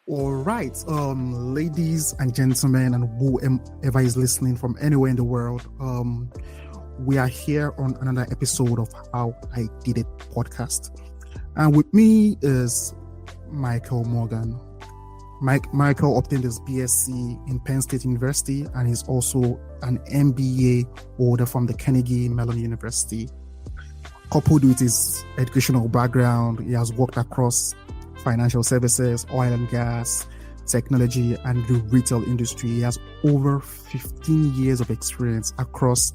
All right, ladies and gentlemen, and whoever is listening from anywhere in the world, we are here on another episode of How I Did It podcast. And with me is Michael Morgan. Michael obtained his BSc in Penn State University and is also an MBA holder from the Carnegie Mellon University. Coupled with his educational background, he has worked across financial services, oil and gas, technology, and the retail industry. He has over 15 years of experience across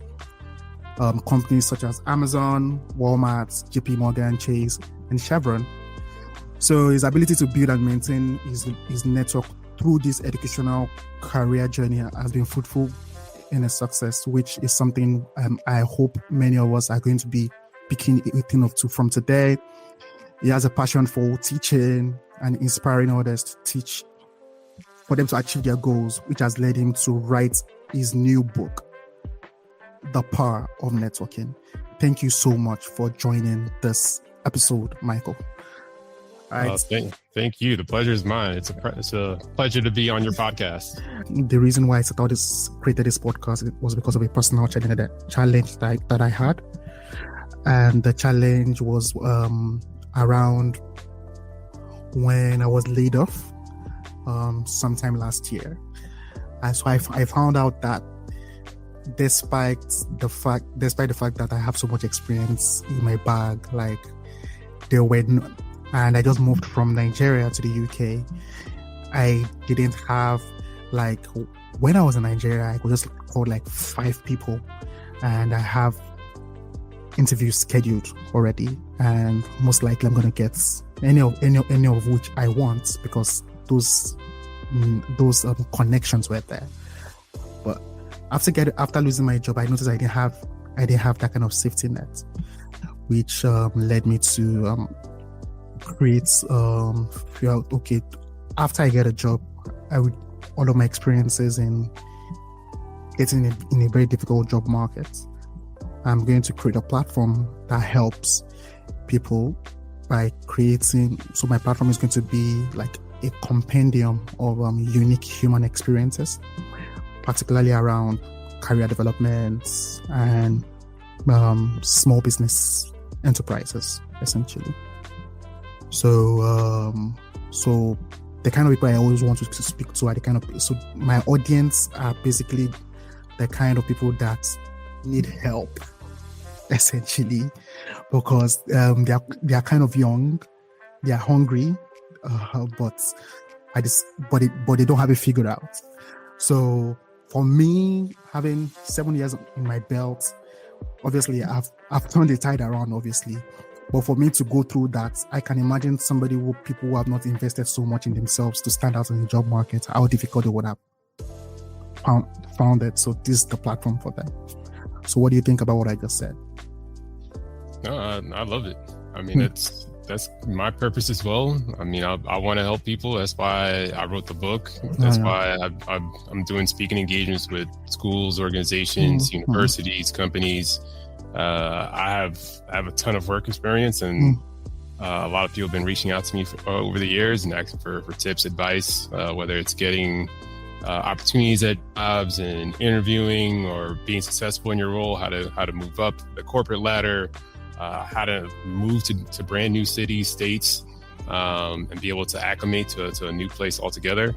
companies such as Amazon, Walmart, JP Morgan, Chase, and Chevron. So his ability to build and maintain his network through this educational career journey has been fruitful in his success, which is something I hope many of us are going to be picking a thing of two from today. He has a passion for teaching and inspiring others to teach, for them to achieve their goals, which has led him to write his new book, The Power of Networking. Thank you so much for joining this episode, Michael. Right. Thank you. The pleasure is mine. It's a pleasure to be on your podcast. The reason why I created this podcast was because of a personal challenge that I had. And the challenge was around when I was laid off sometime last year. And so I found out that despite the fact that I have so much experience in my bag, like and I just moved from Nigeria to the UK, I didn't have, like, when I was in Nigeria, I could just call like 5 people, and I have interviews scheduled already, and most likely I'm going to get any of which I want, because those connections were there. But after losing my job, I noticed I didn't have that kind of safety net, which led me to create okay, after I get a job, all of my experiences in getting in a very difficult job market, I'm going to create a platform that helps people by creating. So my platform is going to be like a compendium of unique human experiences, particularly around career development and small business enterprises, essentially. So the kind of people I always want to speak to are the kind of, so my audience are basically the kind of people that need help, essentially, because they are kind of young, they are hungry, but they don't have it figured out. So for me, having 7 years in my belt, obviously I've turned the tide around, obviously. But for me to go through that, I can imagine people who have not invested so much in themselves to stand out in the job market, how difficult they would have found it. So this is the platform for them. So what do you think about what I just said? No, I love it. I mean, that's my purpose as well. I mean, I want to help people. That's why I wrote the book. That's why I'm doing speaking engagements with schools, organizations, universities, companies. I have a ton of work experience, and a lot of people have been reaching out to me over the years and asking for tips, advice, whether it's getting opportunities at jobs and interviewing, or being successful in your role, how to move up the corporate ladder, how to move to brand new cities, states, and be able to acclimate to a new place altogether.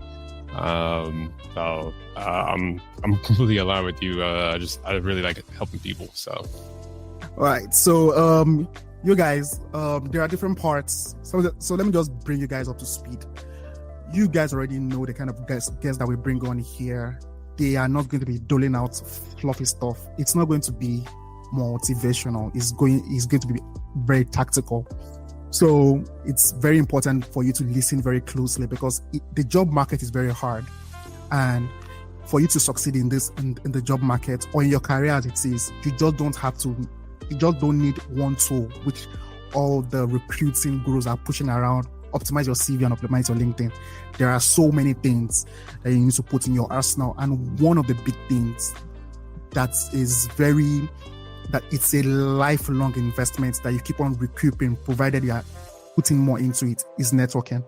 So I'm completely aligned with you. I really like helping people. So. All right, so you guys, there are different parts. So let me just bring you guys up to speed. You guys already know the kind of guests that we bring on here. They are not going to be doling out fluffy stuff. It's not going to be motivational. It's going to be very tactical. So it's very important for you to listen very closely, because the job market is very hard, and for you to succeed in the job market or in your career as it is, you just don't need one tool, which all the recruiting gurus are pushing around. Optimize your CV and optimize your LinkedIn. There are so many things that you need to put in your arsenal. And one of the big things that it's a lifelong investment that you keep on recouping, provided you are putting more into it is networking.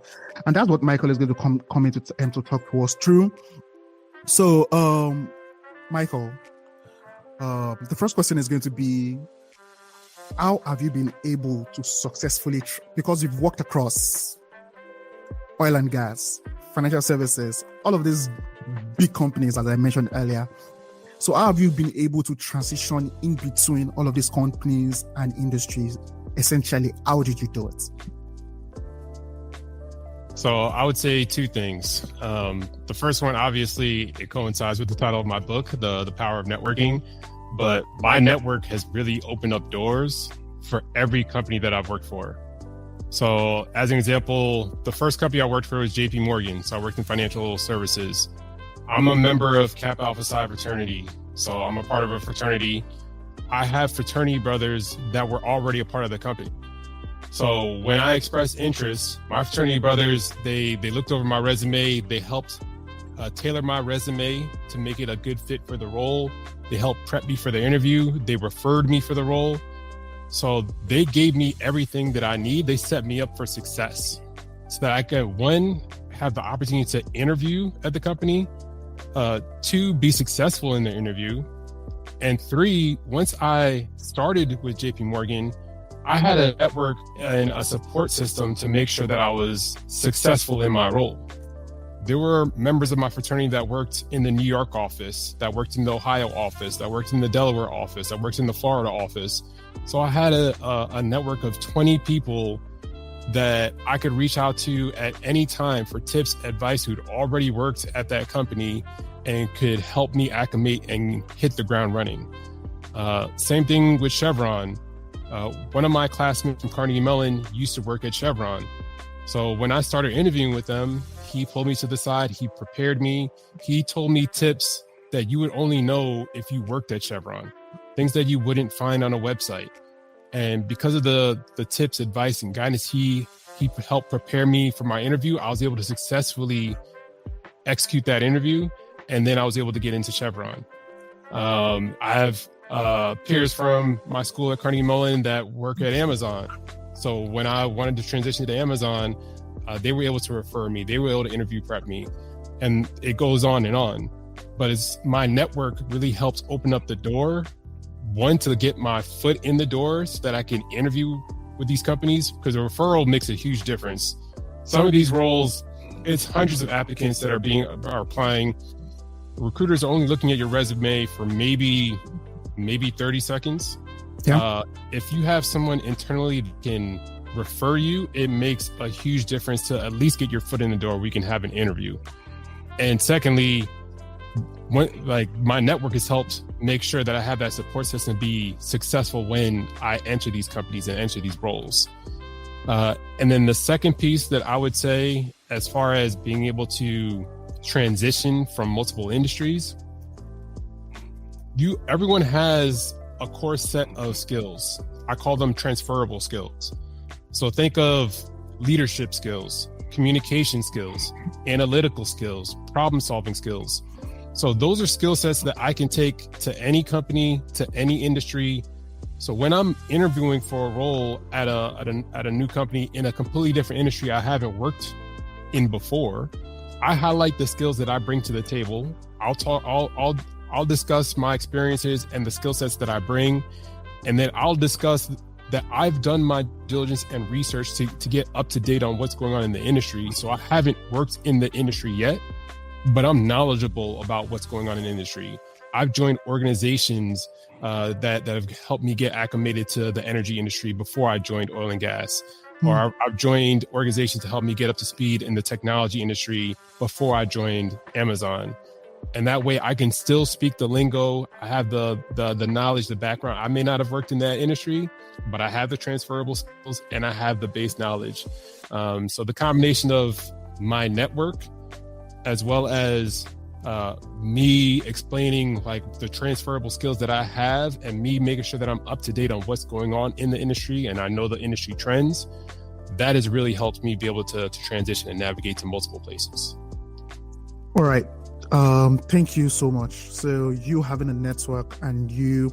And that's what Michael is going to come into to talk to us through. So, Michael, the first question is going to be, how have you been able to successfully, because you've worked across oil and gas, financial services, all of these big companies, as I mentioned earlier. So how have you been able to transition in between all of these companies and industries? Essentially, how did you do it? So I would say two things. The first one, obviously, it coincides with the title of my book, The Power of Networking. But my network has really opened up doors for every company that I've worked for. So as an example, the first company I worked for was JP Morgan. So I worked in financial services. I'm a member of Kappa Alpha Psi fraternity. So I'm a part of a fraternity. I have fraternity brothers that were already a part of the company. So when I expressed interest, my fraternity brothers, they looked over my resume. They helped tailor my resume to make it a good fit for the role. They helped prep me for the interview. They referred me for the role. So they gave me everything that I need. They set me up for success so that I could, one, have the opportunity to interview at the company, two, be successful in the interview, and three, once I started with JP Morgan, I had a network and a support system to make sure that I was successful in my role. There were members of my fraternity that worked in the New York office, that worked in the Ohio office, that worked in the Delaware office, that worked in the Florida office. So I had a network of 20 people that I could reach out to at any time for tips, advice, who'd already worked at that company and could help me acclimate and hit the ground running. Same thing with Chevron. One of my classmates from Carnegie Mellon used to work at Chevron. So when I started interviewing with them, he pulled me to the side, he prepared me, he told me tips that you would only know if you worked at Chevron, things that you wouldn't find on a website. And because of the tips, advice, and guidance he helped prepare me for my interview, I was able to successfully execute that interview, and then I was able to get into Chevron. I have peers from my school at Carnegie Mellon that work at Amazon. So when I wanted to transition to Amazon, they were able to refer me. They were able to interview prep me, and it goes on and on. But it's my network really helps open up the door, one, to get my foot in the door so that I can interview with these companies, because a referral makes a huge difference. Some of these roles, it's hundreds of applicants that are applying. Recruiters are only looking at your resume for maybe 30 seconds. Yeah. If you have someone internally that can refer you, it makes a huge difference to at least get your foot in the door. We can have an interview. And secondly, my network has helped make sure that I have that support system be successful when I enter these companies and enter these roles. And then the second piece that I would say, as far as being able to transition from multiple industries, everyone has a core set of skills. I call them transferable skills. So think of leadership skills, communication skills, analytical skills, problem-solving skills. So those are skill sets that I can take to any company, to any industry. So when I'm interviewing for a role at a new company in a completely different industry I haven't worked in before, I highlight the skills that I bring to the table. I'll discuss my experiences and the skill sets that I bring, and then I'll discuss that I've done my diligence and research to get up to date on what's going on in the industry. So I haven't worked in the industry yet, but I'm knowledgeable about what's going on in the industry. I've joined organizations that have helped me get acclimated to the energy industry before I joined oil and gas. Or I've joined organizations to help me get up to speed in the technology industry before I joined Amazon. And that way I can still speak the lingo. I have the knowledge, the background. I may not have worked in that industry, but I have the transferable skills and I have the base knowledge. So the combination of my network, as well as me explaining like the transferable skills that I have, and me making sure that I'm up to date on what's going on in the industry and I know the industry trends, that has really helped me be able to transition and navigate to multiple places. All right. Thank you so much. So you having a network and you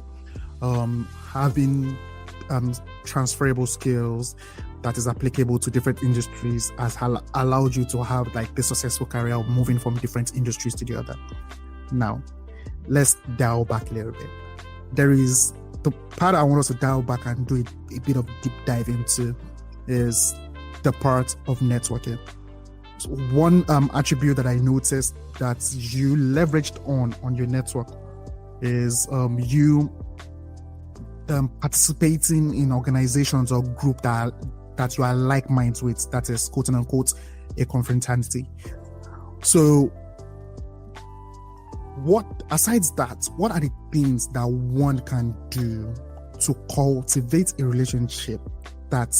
having transferable skills that is applicable to different industries has allowed you to have like the successful career of moving from different industries to the other. Now, let's dial back a little bit. There is the part I want us to dial back and do a bit of deep dive into is the part of networking. So one attribute that I noticed that you leveraged on your network is you participating in organizations or group that you are like minds with, that is quote unquote a confraternity. So besides that, what are the things that one can do to cultivate a relationship that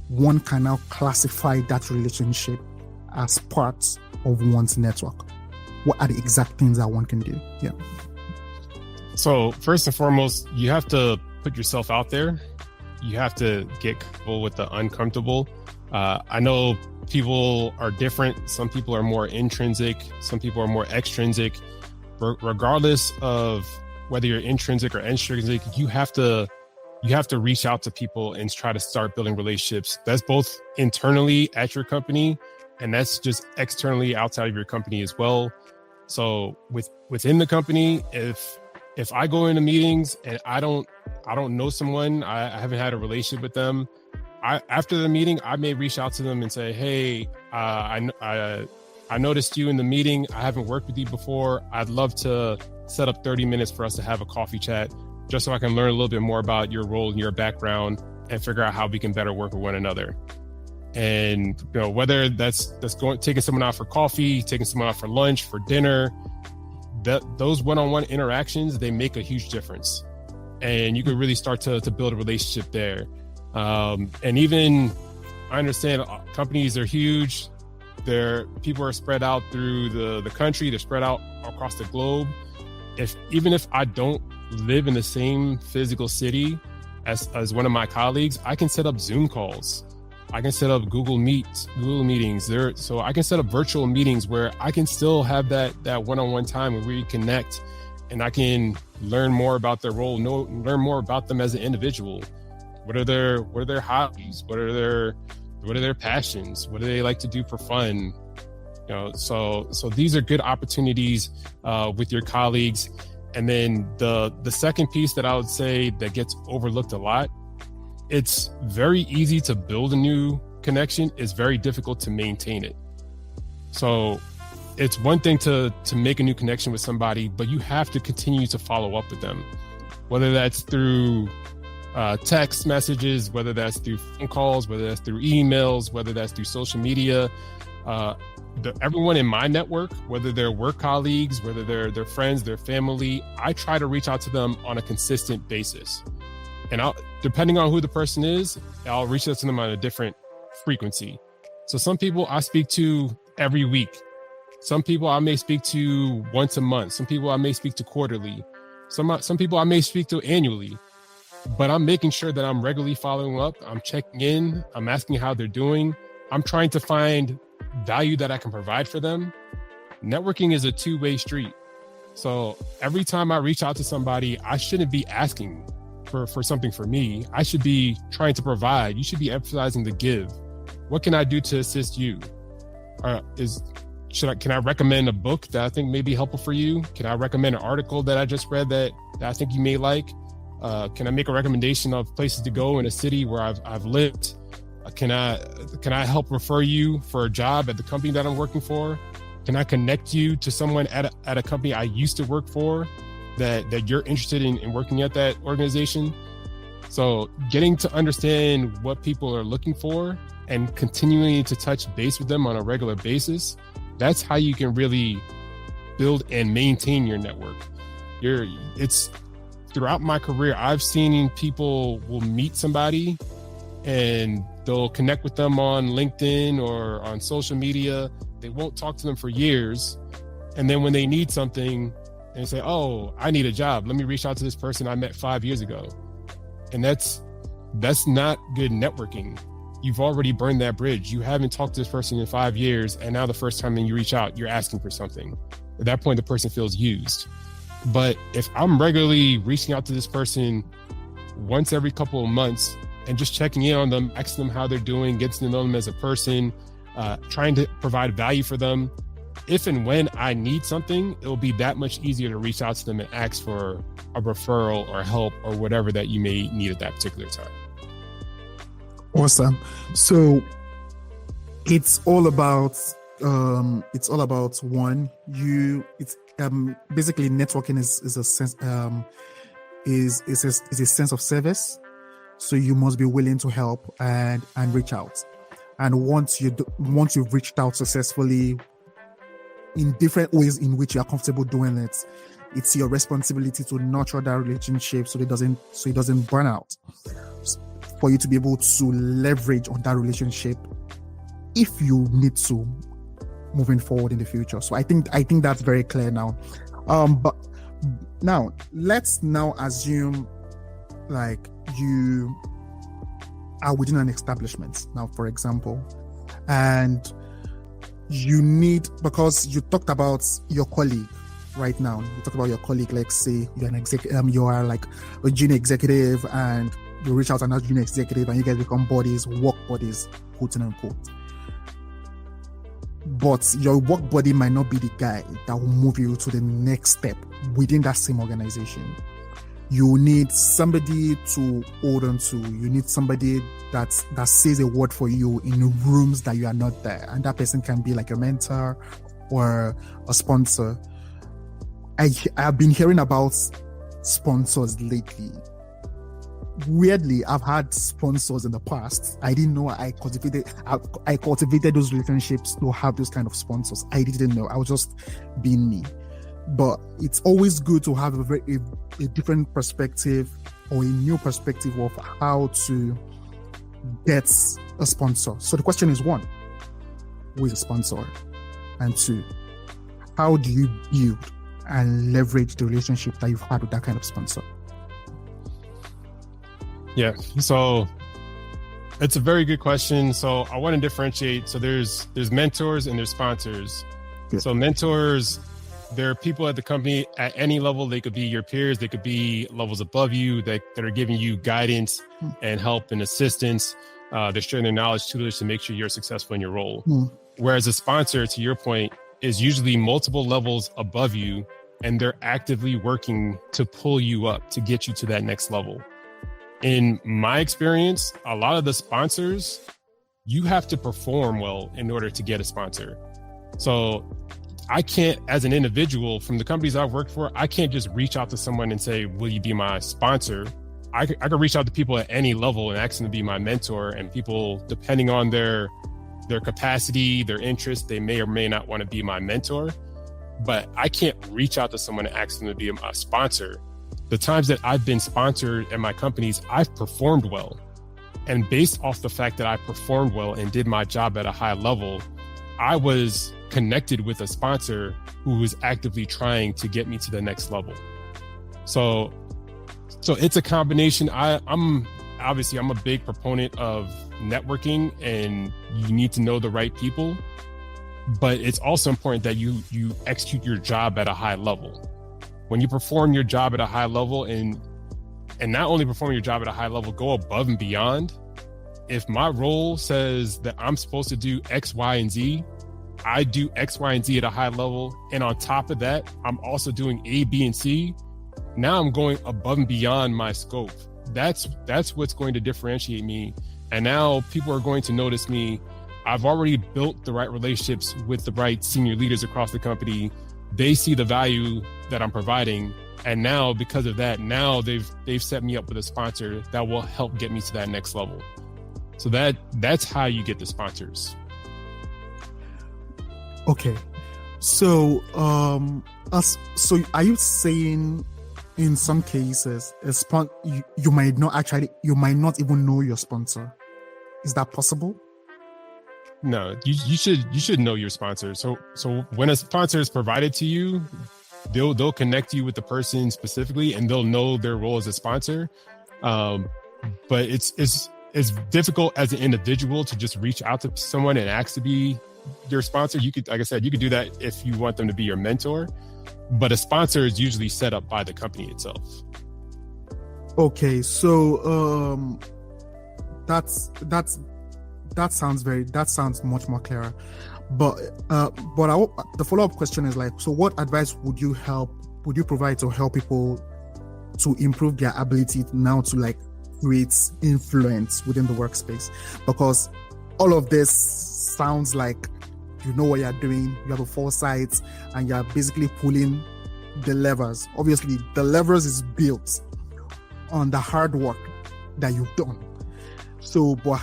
one can now classify that relationship as part of one's network? What are the exact things that one can do? Yeah. So first and foremost, you have to put yourself out there. You have to get comfortable with the uncomfortable. I know people are different. Some people are more intrinsic. Some people are more extrinsic. Regardless of whether you're intrinsic or extrinsic, you have to reach out to people and try to start building relationships. That's both internally at your company, and that's just externally outside of your company as well. So within the company, if I go into meetings and I don't know someone, I haven't had a relationship with them, after the meeting, I may reach out to them and say, hey, I noticed you in the meeting. I haven't worked with you before. I'd love to set up 30 minutes for us to have a coffee chat, just so I can learn a little bit more about your role and your background and figure out how we can better work with one another. And whether that's taking someone out for coffee, taking someone out for lunch, for dinner, those one-on-one interactions, they make a huge difference. And you can really start to build a relationship there. And even, I understand companies are huge. People are spread out through the country. They're spread out across the globe. Even if I don't live in the same physical city as one of my colleagues, I can set up Zoom calls. I can set up Google meetings there. So I can set up virtual meetings where I can still have that one-on-one time where we connect, and I can learn more about their role, learn more about them as an individual. What are their hobbies? What are their passions? What do they like to do for fun? So these are good opportunities with your colleagues. And then the second piece that I would say that gets overlooked a lot, it's very easy to build a new connection. It's very difficult to maintain it. So it's one thing to make a new connection with somebody, but you have to continue to follow up with them, whether that's through text messages, whether that's through phone calls, whether that's through emails, whether that's through social media. Everyone in my network, whether they're work colleagues, whether they're friends, their family, I try to reach out to them on a consistent basis. And depending on who the person is, I'll reach out to them on a different frequency. So some people I speak to every week. Some people I may speak to once a month. Some people I may speak to quarterly. Some people I may speak to annually. But I'm making sure that I'm regularly following up. I'm checking in. I'm asking how they're doing. I'm trying to find value that I can provide for them. Networking is a two-way street. So every time I reach out to somebody, I shouldn't be asking for something for me. I should be trying to provide. You should be emphasizing the give. What can I do to assist you? Can I recommend a book that I think may be helpful for you? Can I recommend an article that I just read that I think you may like? Can I make a recommendation of places to go in a city where I've lived? Can I help refer you for a job at the company that I'm working for? Can I connect you to someone at a company I used to work for that you're interested in working at that organization? So getting to understand what people are looking for and continuing to touch base with them on a regular basis, that's how you can really build and maintain your network. Throughout my career, I've seen people will meet somebody and they'll connect with them on LinkedIn or on social media. They won't talk to them for years. And then when they need something, they say, oh, I need a job. Let me reach out to this person I met 5 years ago. And that's not good networking. You've already burned that bridge. You haven't talked to this person in 5 years. And now the first time you reach out, you're asking for something. At that point, the person feels used. But if I'm regularly reaching out to this person once every couple of months, and just checking in on them, asking them how they're doing, getting to know them as a person, trying to provide value for them. If and when I need something, it'll be that much easier to reach out to them and ask for a referral or help or whatever that you may need at that particular time. Awesome. So it's all about one, basically networking is a sense is a sense of service. So you must be willing to help and reach out. And once you've reached out successfully in different ways in which you are comfortable doing it, it's your responsibility to nurture that relationship so it doesn't burn out. For you to be able to leverage on that relationship if you need to moving forward in the future. So I think that's very clear now. But now let's now assume like you are within an establishment now, for example, and you need, because you talked about your colleague right now. You talk about your colleague, let's say you're an you are like a junior executive and you reach out to another junior executive and you guys become buddies, work buddies, quote unquote. But your work buddy might not be the guy that will move you to the next step within that same organization. You need somebody to hold on to. You need somebody that says a word for you in rooms that you are not there. And that person can be like a mentor or a sponsor. I've been hearing about sponsors lately. Weirdly, I've had sponsors in the past. I didn't know I cultivated those relationships to have those kind of sponsors. I didn't know. I was just being me. But it's always good to have a different perspective or a new perspective of how to get a sponsor. So the question is, one, who is a sponsor? And two, how do you build and leverage the relationship that you've had with that kind of sponsor? Yeah, so it's a very good question. So I want to differentiate. So there's mentors and there's sponsors. Good. So mentors, there are people at the company at any level. They could be your peers. They could be levels above you that are giving you guidance and help and assistance. They're sharing their knowledge, tutelage to make sure you're successful in your role. Whereas a sponsor, to your point, is usually multiple levels above you, and they're actively working to pull you up to get you to that next level. In my experience, a lot of the sponsors, you have to perform well in order to get a sponsor. So I can't, as an individual from the companies I've worked for, I can't just reach out to someone and say, will you be my sponsor? I could reach out to people at any level and ask them to be my mentor, and people, depending on their capacity, their interest, they may or may not want to be my mentor, but I can't reach out to someone and ask them to be a sponsor. The times that I've been sponsored at my companies, I've performed well. And based off the fact that I performed well and did my job at a high level, I was connected with a sponsor who was actively trying to get me to the next level. So it's a combination. I'm a big proponent of networking, and you need to know the right people, but it's also important that you execute your job at a high level. When you perform your job at a high level, and not only perform your job at a high level, go above and beyond. If my role says that I'm supposed to do X, Y, and Z, I do X, Y, and Z at a high level. And on top of that, I'm also doing A, B, and C. Now I'm going above and beyond my scope. That's what's going to differentiate me. And now people are going to notice me. I've already built the right relationships with the right senior leaders across the company. They see the value that I'm providing. And now, because of that, now they've set me up with a sponsor that will help get me to that next level. So that's how you get the sponsors. Okay. So, so are you saying in some cases, you might not even know your sponsor? Is that possible? No, you should know your sponsor. So when a sponsor is provided to you, they'll connect you with the person specifically, and they'll know their role as a sponsor. But it's difficult as an individual to just reach out to someone and ask to be your sponsor. You could, like I said, you could do that if you want them to be your mentor, but a sponsor is usually set up by the company itself. Okay, so that sounds much more clearer. But the follow-up question is like, so what advice would you provide to help people to improve their ability now to like create influence within the workspace? Because all of this sounds like you know what you're doing, you have a foresight, and you're basically pulling the levers. Obviously, the levers is built on the hard work that you've done. So, but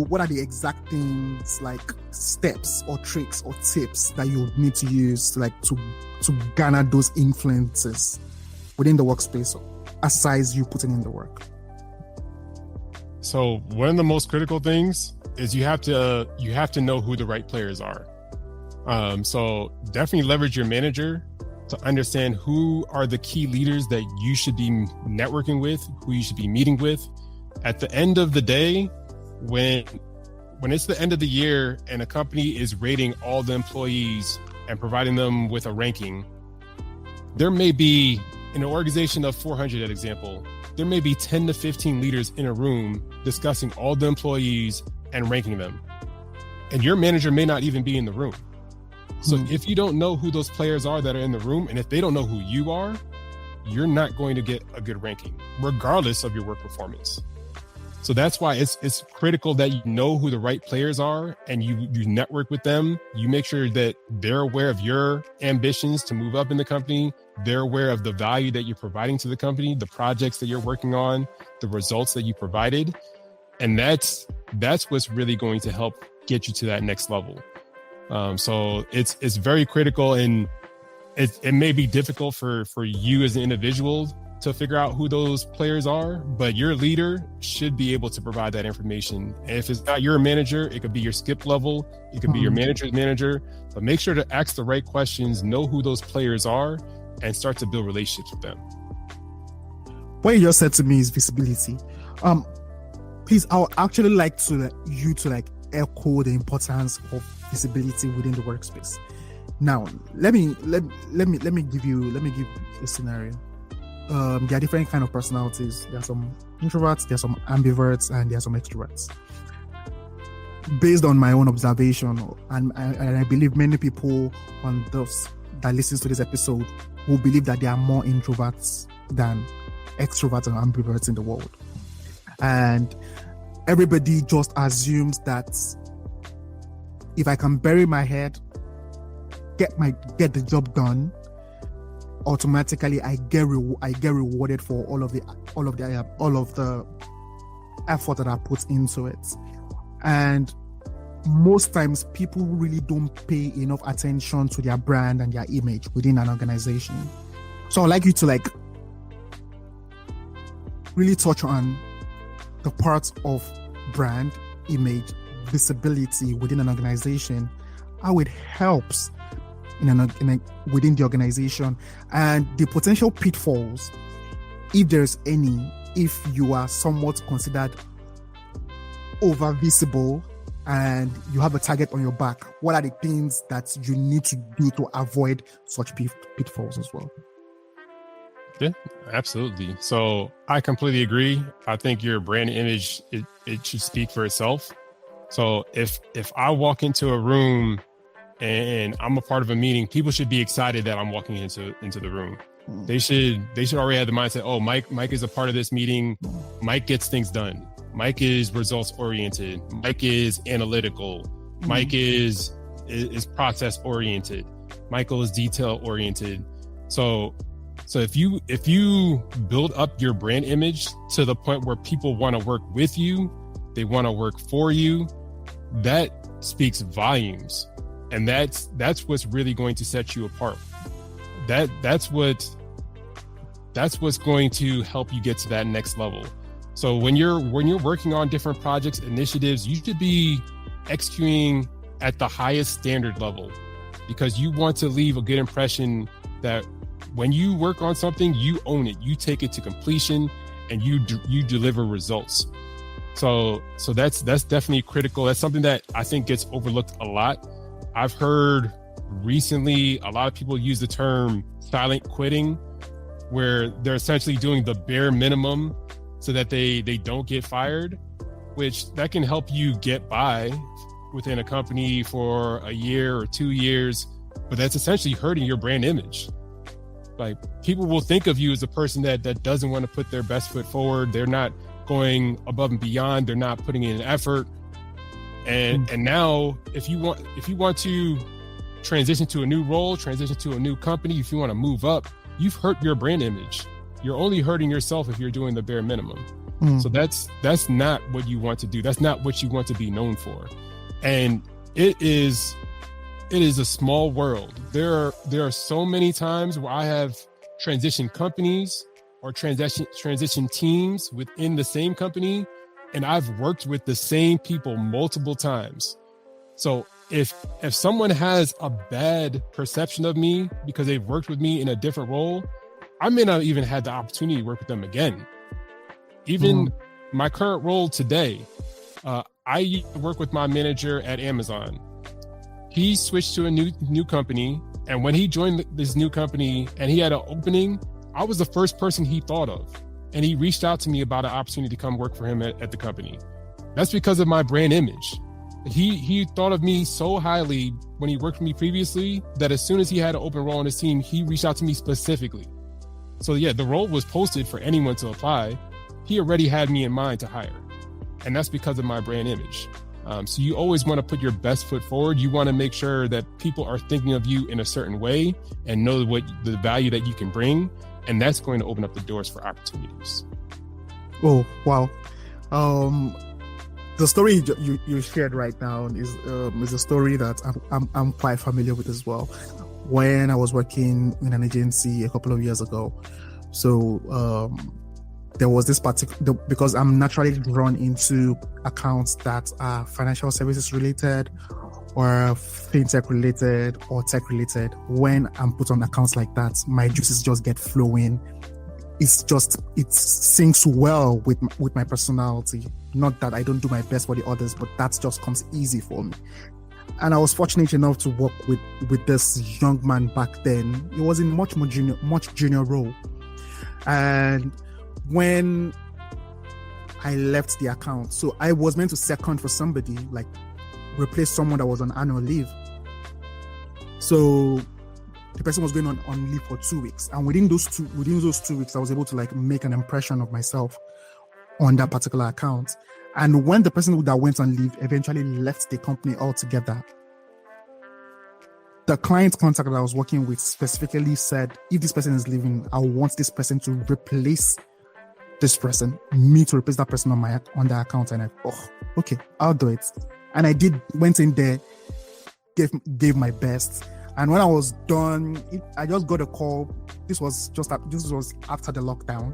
what are the exact things, like steps or tricks or tips that you need to use to garner those influences within the workspace, aside you putting in the work? So one of the most critical things is you have to know who the right players are. So definitely leverage your manager to understand who are the key leaders that you should be networking with, who you should be meeting with. At the end of the day, when it's the end of the year and a company is rating all the employees and providing them with a ranking, there may be, in an organization of 400, that example, there may be 10 to 15 leaders in a room discussing all the employees and ranking them. And your manager may not even be in the room. So if you don't know who those players are that are in the room, and if they don't know who you are, you're not going to get a good ranking, regardless of your work performance. So that's why it's critical that you know who the right players are and you network with them. You make sure that they're aware of your ambitions to move up in the company. They're aware of the value that you're providing to the company, the projects that you're working on, the results that you provided. And that's what's really going to help get you to that next level. So it's very critical, and it may be difficult for you as an individual to figure out who those players are, but your leader should be able to provide that information. And if it's not your manager, it could be your skip level, it could be your manager's manager, but make sure to ask the right questions, know who those players are, and start to build relationships with them. What you just said to me is visibility. Please, I would actually like you to echo the importance of visibility within the workspace. Now, let me give a scenario. There are different kind of personalities. There are some introverts, there are some ambiverts, and there are some extroverts. Based on my own observation, and I believe many people that listens to this episode will believe that there are more introverts than extroverts and ambiverts in the world. And everybody just assumes that if I can bury my head, get the job done, automatically I get rewarded for all of the effort that I put into it. And most times people really don't pay enough attention to their brand and their image within an organization. So I'd like you to really touch on the parts of brand, image, visibility within an organization, how it helps within the organization, and the potential pitfalls, if there's any, if you are somewhat considered over visible and you have a target on your back. What are the things that you need to do to avoid such pitfalls as well? Yeah, absolutely. So I completely agree. I think your brand image, it should speak for itself. So if I walk into a room and I'm a part of a meeting, people should be excited that I'm walking into the room. They should already have the mindset, oh, Mike is a part of this meeting. Mike gets things done. Mike is results oriented. Mike is analytical. Mike is process oriented. Michael is detail oriented. So if you build up your brand image to the point where people want to work with you, they want to work for you, that speaks volumes. And that's what's really going to set you apart. That's what's going to help you get to that next level. So when you're working on different projects, initiatives, you should be executing at the highest standard level, because you want to leave a good impression that when you work on something, you own it, you take it to completion, and you deliver results. So that's definitely critical. That's something that I think gets overlooked a lot. I've heard recently a lot of people use the term silent quitting, where they're essentially doing the bare minimum so that they don't get fired. which that can help you get by within a company for a year or 2 years, but that's essentially hurting your brand image. Like, people will think of you as a person that doesn't want to put their best foot forward. They're not going above and beyond. They're not putting in effort. And now if you want to transition to a new role, transition to a new company, if you want to move up, you've hurt your brand image. You're only hurting yourself if you're doing the bare minimum. So that's not what you want to do. That's not what you want to be known for. And it is a small world. There are so many times where I have transitioned companies or transition teams within the same company, and I've worked with the same people multiple times. So if someone has a bad perception of me because they've worked with me in a different role, I may not even had the opportunity to work with them again. Even my current role today, I used to work with my manager at Amazon. He switched to a new company, and when he joined this new company and he had an opening, I was the first person he thought of. And he reached out to me about an opportunity to come work for him at the company. That's because of my brand image. He thought of me so highly when he worked for me previously that as soon as he had an open role on his team, he reached out to me specifically. So yeah, the role was posted for anyone to apply. He already had me in mind to hire. And that's because of my brand image. So you always want to put your best foot forward. You want to make sure that people are thinking of you in a certain way and know what the value that you can bring. And that's going to open up the doors for opportunities. Oh, wow. The story you shared right now is a story that I'm quite familiar with as well. When I was working in an agency a couple of years ago, so there was this particular, because I'm naturally drawn into accounts that are financial services related or fintech related or tech related. When I'm put on accounts like that, my juices just get flowing. It syncs well with my personality. Not that I don't do my best for the others, but that just comes easy for me. And I was fortunate enough to work with this young man back then. He was in much junior role. And when I left the account, so I was meant to second for somebody, like replace someone that was on annual leave. So the person was going on leave for 2 weeks, and within those 2 weeks, I was able to like make an impression of myself on that particular account. And when the person that went on leave eventually left the company altogether, the client contact that I was working with specifically said, if this person is leaving, I want this person to replace this person, me to replace that person on the account. And okay, I'll do it. And I went in there, gave my best. And when I was done, I just got a call. This was after the lockdown.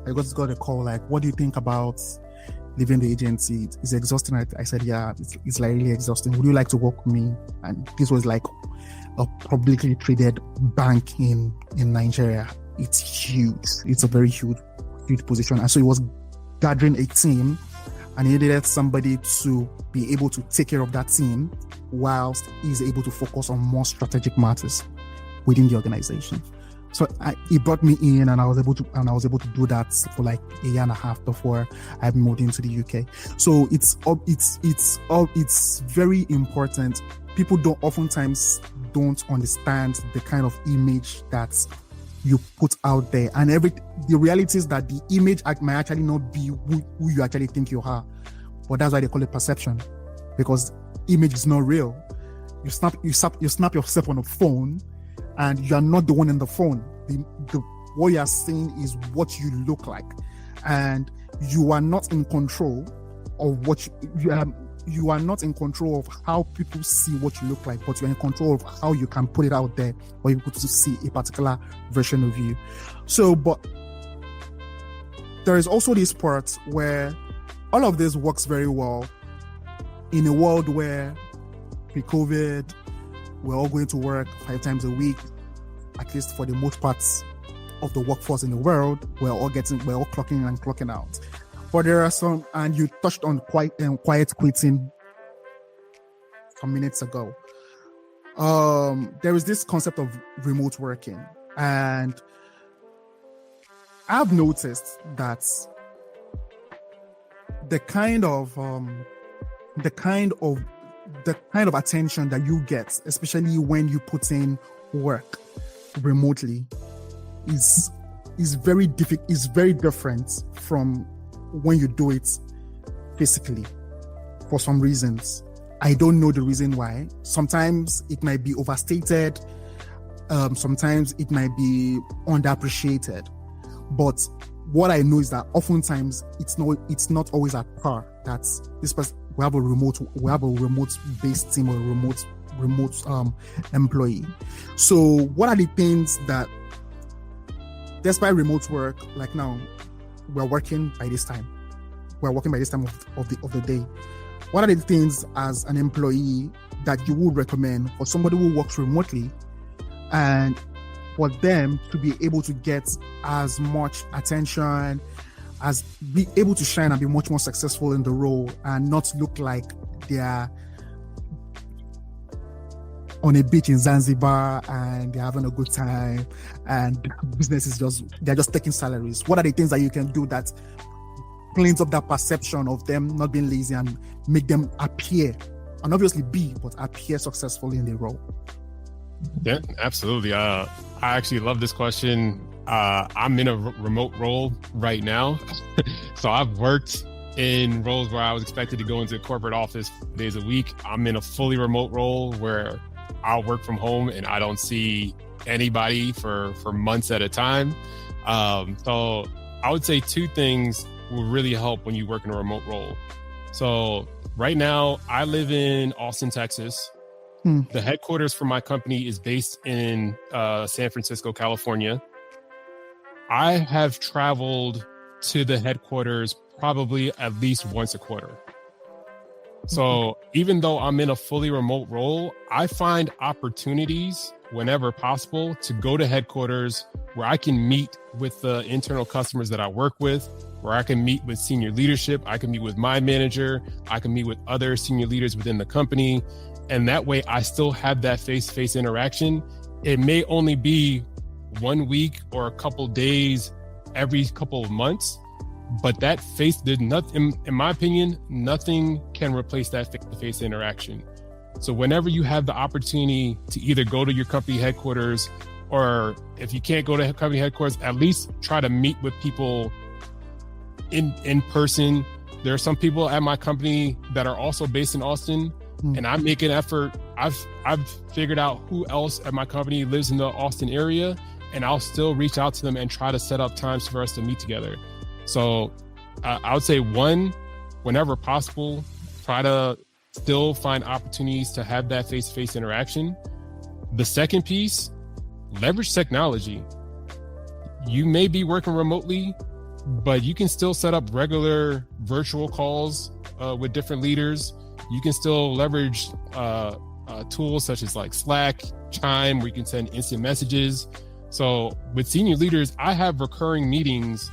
I just got a call like, what do you think about leaving the agency? It's exhausting. I said, yeah, it's like really exhausting. Would you like to work with me? And this was like a publicly traded bank in Nigeria. It's huge. It's a very huge position. And so it was gathering a team, and he needed somebody to be able to take care of that team whilst he's able to focus on more strategic matters within the organization. So he brought me in, and I was able to do that for like a year and a half before I moved into the UK. So it's very important. People oftentimes don't understand the kind of image that you put out there, and the reality is that the image might actually not be who you actually think you are. But that's why they call it perception, because image is not real. You snap yourself on a phone, and you are not the one in the phone. What you are seeing is what you look like, and you are not in control of what you are not in control of how people see what you look like, but you're in control of how you can put it out there for people to see a particular version of you. So, but there is also this part where all of this works very well in a world where pre-COVID, we're all going to work 5 times a week, at least for the most parts of the workforce in the world. We're all clocking in and clocking out. But there are some, and you touched on quiet quitting some minutes ago. There is this concept of remote working, and I've noticed that the kind of attention that you get, especially when you put in work remotely, is very different from when you do it physically. For some reasons, I don't know the reason why. Sometimes it might be overstated. Sometimes it might be underappreciated. But what I know is that oftentimes it's not always at par. That's this person. We have a remote based team or a remote employee. So what are the things that, despite remote work, like now, we're working by this time. We're working by this time of the day. What are the things as an employee that you would recommend for somebody who works remotely, and for them to be able to get as much attention, as be able to shine and be much more successful in the role, and not look like they're on a beach in Zanzibar and they're having a good time and business is they're just taking salaries? What are the things that you can do that cleans up that perception of them not being lazy and make them appear, and obviously but appear successful in the role? Yeah, absolutely. I actually love this question. I'm in a remote role right now. So I've worked in roles where I was expected to go into a corporate office 4 days a week. I'm in a fully remote role where I'll work from home and I don't see anybody for months at a time. So I would say two things will really help when you work in a remote role. So right now I live in Austin, Texas. The headquarters for my company is based in San Francisco, California. I have traveled to the headquarters probably at least once a quarter. So even though I'm in a fully remote role, I find opportunities whenever possible to go to headquarters where I can meet with the internal customers that I work with, where I can meet with senior leadership, I can meet with my manager, I can meet with other senior leaders within the company. And that way I still have that face-to-face interaction. It may only be 1 week or a couple days every couple of months, but that face did nothing, in my opinion, nothing can replace that face-to-face interaction. So whenever you have the opportunity to either go to your company headquarters, or if you can't go to company headquarters, at least try to meet with people in person. There are some people at my company that are also based in Austin, and I make an effort. I've figured out who else at my company lives in the Austin area, and I'll still reach out to them and try to set up times for us to meet together. So I would say one, whenever possible, try to still find opportunities to have that face-to-face interaction. The second piece, leverage technology. You may be working remotely, but you can still set up regular virtual calls with different leaders. You can still leverage tools such as like Slack, Chime, where you can send instant messages. So with senior leaders, I have recurring meetings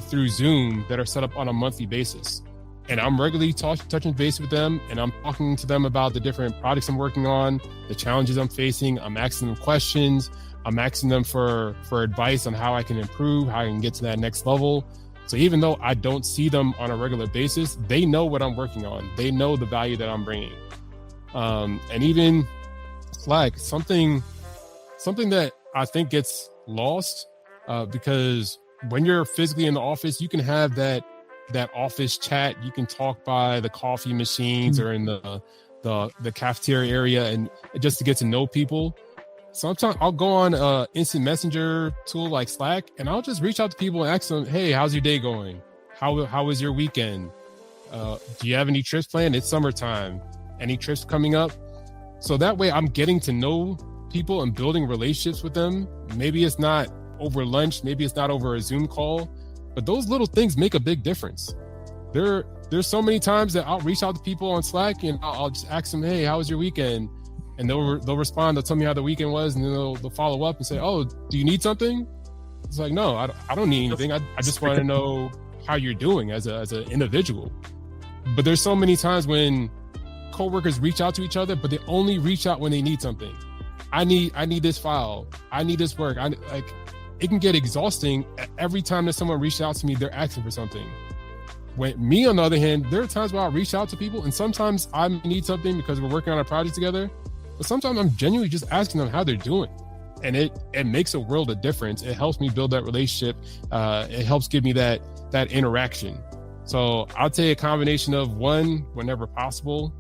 through Zoom that are set up on a monthly basis. And I'm regularly touching base with them, and I'm talking to them about the different projects I'm working on, the challenges I'm facing. I'm asking them questions. I'm asking them for advice on how I can improve, how I can get to that next level. So even though I don't see them on a regular basis, they know what I'm working on. They know the value that I'm bringing. And even Slack, something that I think gets lost because when you're physically in the office, you can have that office chat. You can talk by the coffee machines or in the cafeteria area, and just to get to know people. Sometimes I'll go on an instant messenger tool like Slack, and I'll just reach out to people and ask them, hey, how's your day going? How was your weekend? Do you have any trips planned? It's summertime. Any trips coming up? So that way I'm getting to know people and building relationships with them. Maybe it's not over lunch, maybe it's not over a Zoom call, but those little things make a big difference. There's so many times that I'll reach out to people on Slack and I'll just ask them, hey, how was your weekend? And they'll respond, they'll tell me how the weekend was, and then they'll follow up and say, oh, do you need something? It's like, no, I don't need anything. I just want to know how you're doing as an individual. But there's so many times when coworkers reach out to each other, but they only reach out when they need something. I need this file. I need this work. It can get exhausting. Every time that someone reaches out to me, they're asking for something. when me, on the other hand, there are times where I'll reach out to people, and sometimes I need something because we're working on a project together, but sometimes I'm genuinely just asking them how they're doing. And it makes a world of difference. It helps me build that relationship. It helps give me that interaction. So I'll say a combination of, one, whenever possible,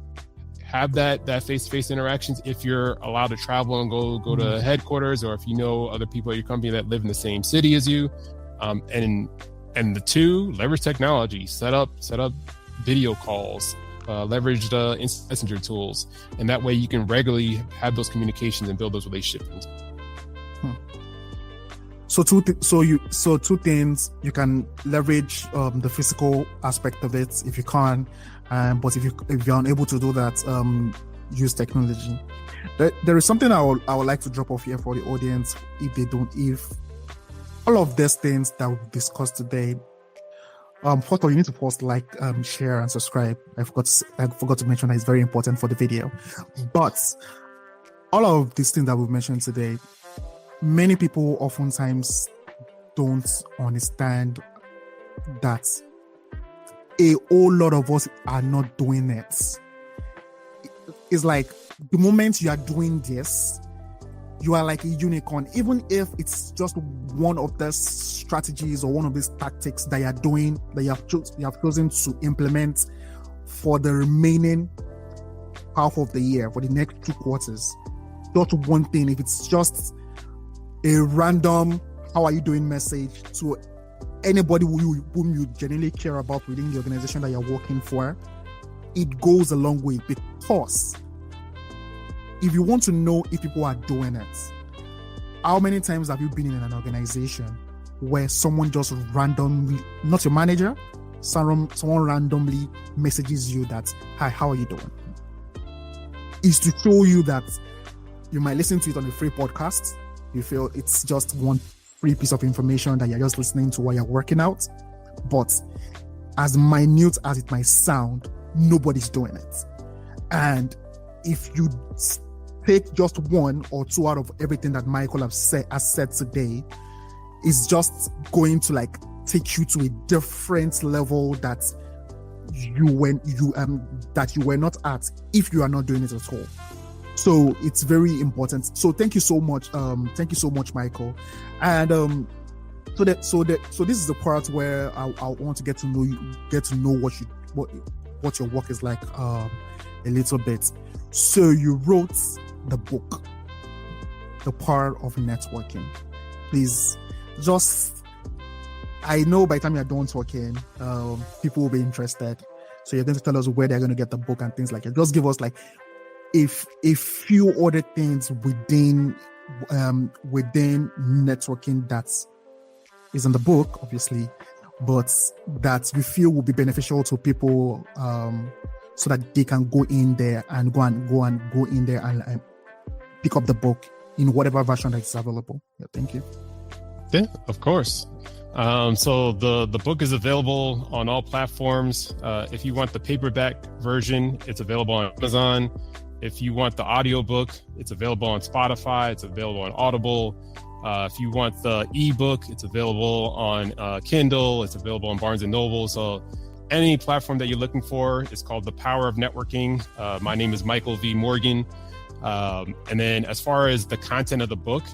have that face-to-face interactions if you're allowed to travel and go to headquarters, or if you know other people at your company that live in the same city as you. And the two, leverage technology, set up video calls, leverage the instant messenger tools, and that way you can regularly have those communications and build those relationships. So two things: you can leverage the physical aspect of it if you can, but if you're unable to do that, use technology. There is something I would like to drop off here for the audience if all of these things that we discussed today. First of all, you need to post, like, share, and subscribe. I forgot to mention that it's very important for the video. But all of these things that we've mentioned today, many people oftentimes don't understand that a whole lot of us are not doing it. It's like the moment you are doing this, you are like a unicorn, even if it's just one of the strategies or one of these tactics that you're doing, that you have chosen to implement for the remaining half of the year, for the next 2 quarters. Just one thing, if it's just a random "how are you doing" message to anybody whom you genuinely care about within the organization that you're working for, it goes a long way. Because if you want to know if people are doing it, how many times have you been in an organization where someone just randomly, not your manager, someone randomly messages you that, "Hi, how are you doing?" Is to show you that you might listen to it on a free podcast. You feel it's just one free piece of information that you're just listening to while you're working out. But as minute as it might sound, nobody's doing it. And if you take just 1 or 2 out of everything that Michael has said today, it's just going to like take you to a different level that you were not at if you are not doing it at all. So it's very important. So thank you so much. Thank you so much, Michael. And so this is the part where I want to get to know what your work is like a little bit. So you wrote the book, The Power of Networking. Please, I know by the time you're done talking, people will be interested. So you're going to tell us where they're going to get the book and things like that. Just give us like a few other things within networking that is in the book, obviously, but that you feel will be beneficial to people, so that they can go in there and go in there and pick up the book in whatever version that's available. Yeah, thank you. Yeah, of course. So the book is available on all platforms. If you want the paperback version, it's available on Amazon. If you want the audiobook, it's available on Spotify. It's available on Audible. If you want the ebook, it's available on Kindle. It's available on Barnes & Noble. So any platform that you're looking for is called The Power of Networking. My name is Michael V. Morgan. And then as far as the content of the book,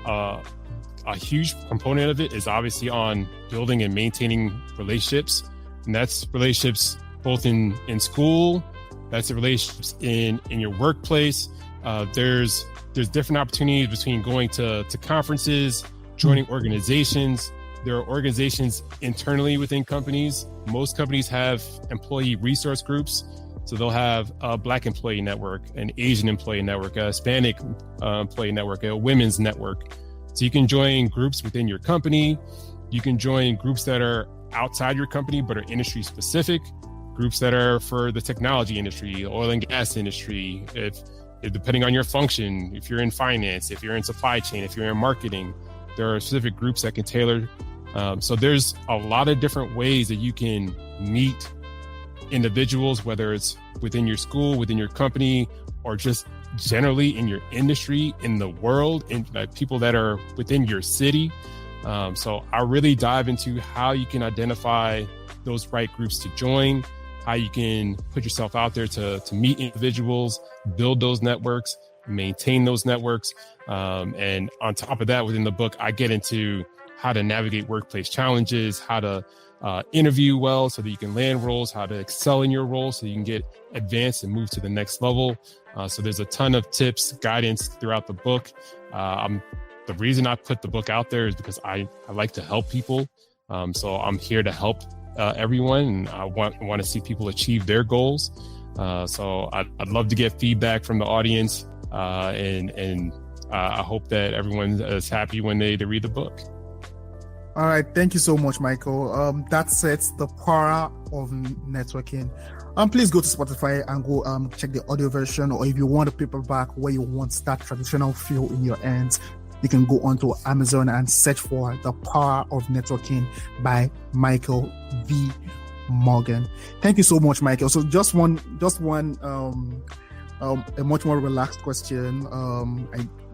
a huge component of it is obviously on building and maintaining relationships. And that's relationships both in school, that's the relationships in your workplace. There's different opportunities between going to conferences, joining organizations. There are organizations internally within companies. Most companies have employee resource groups. So they'll have a Black employee network, an Asian employee network, a Hispanic employee network, a women's network. So you can join groups within your company. You can join groups that are outside your company but are industry specific, groups that are for the technology industry, oil and gas industry, if depending on your function, if you're in finance, if you're in supply chain, if you're in marketing, there are specific groups that can tailor. So there's a lot of different ways that you can meet individuals, whether it's within your school, within your company, or just generally in your industry, in the world, in people that are within your city. So I really dive into how you can identify those right groups to join, how you can put yourself out there to meet individuals, build those networks, maintain those networks. And on top of that, within the book, I get into how to navigate workplace challenges, how to interview well so that you can land roles, how to excel in your role so you can get advanced and move to the next level. So there's a ton of tips, guidance throughout the book. The reason I put the book out there is because I like to help people. So I'm here to help everyone, and I want to see people achieve their goals. So I'd love to get feedback from the audience, and I hope that everyone is happy when they read the book. All right, thank you so much, Michael. That sets the power of networking. Please go to Spotify and go check the audio version, or if you want a paperback where you want that traditional feel in your hands, you can go onto Amazon and search for The Power of Networking by Michael V. Morgan. Thank you so much, Michael. So just one a much more relaxed question.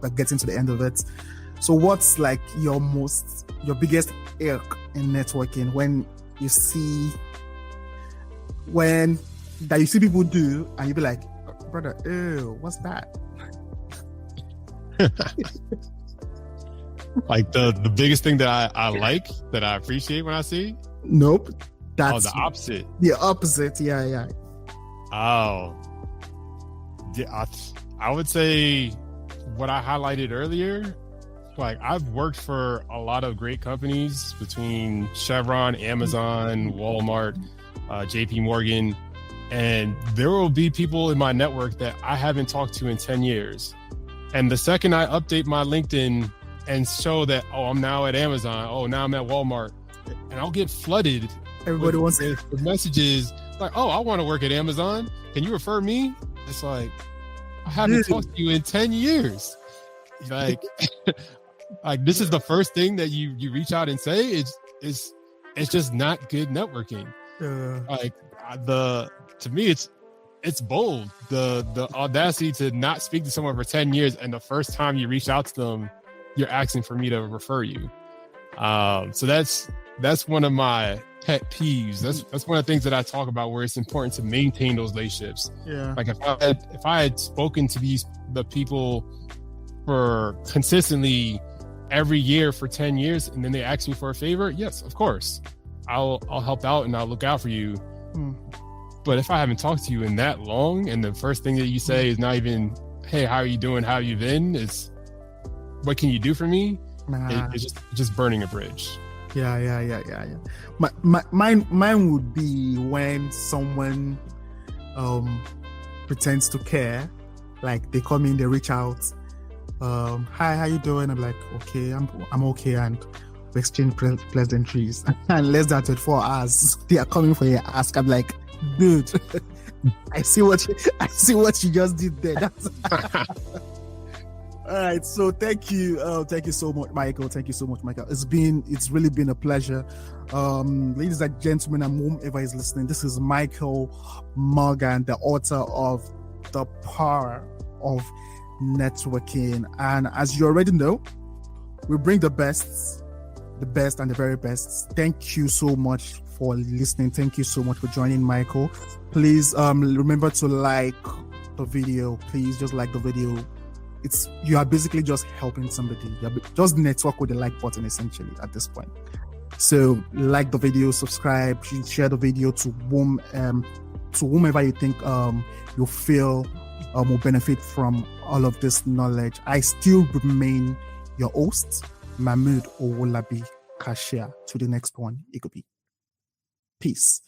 That gets into the end of it. So what's like your biggest irk in networking when you see people do and you be like, brother, ew, what's that? Like the biggest thing that I like, that I appreciate when I see? Nope. That's the opposite. The opposite, yeah. Oh. Yeah, I would say what I highlighted earlier. Like, I've worked for a lot of great companies between Chevron, Amazon, Walmart, JP Morgan, and there will be people in my network that I haven't talked to in 10 years. And the second I update my LinkedIn and show that, I'm now at Amazon, now I'm at Walmart, and I'll get flooded. Everybody wants with messages like, I want to work at Amazon. Can you refer me? It's like, I haven't talked to you in 10 years. Like, like this is the first thing that you reach out and say. It's just not good networking. To me, it's bold. The audacity to not speak to someone for 10 years, and the first time you reach out to them, you're asking for me to refer you. So that's one of my pet peeves. That's one of the things that I talk about, where it's important to maintain those relationships. Yeah. Like if I had spoken to the people for consistently every year for 10 years, and then they ask me for a favor, yes, of course, I'll help out and I'll look out for you. But if I haven't talked to you in that long, and the first thing that you say is not even, hey, how are you doing? How have you been? It's, what can you do for me? It's just burning a bridge. Yeah. Mine would be when someone pretends to care. Like, they come in, they reach out. Hi, how you doing? I'm like, okay, I'm okay, and we exchange pleasantries. And less than 24 hours, they are coming for your ask. I'm like, dude, I see what you just did there. That's all right. So thank you so much, Michael. Thank you so much, Michael. It's really been a pleasure. Ladies and gentlemen, and whomever is listening, this is Michael Morgan, the author of The Power of Networking. And as you already know, we bring the best and the very best. Thank you so much for listening. Thank you so much for joining, Michael. Please remember to like the video. Please just like the video. You are basically just helping somebody. Just network with the like button, essentially, at this point. So like the video, subscribe, share the video to whomever you think you feel will benefit from all of this knowledge. I still remain your host, Mahmoud Owolabi Kashia. To the next one, it could be. Peace.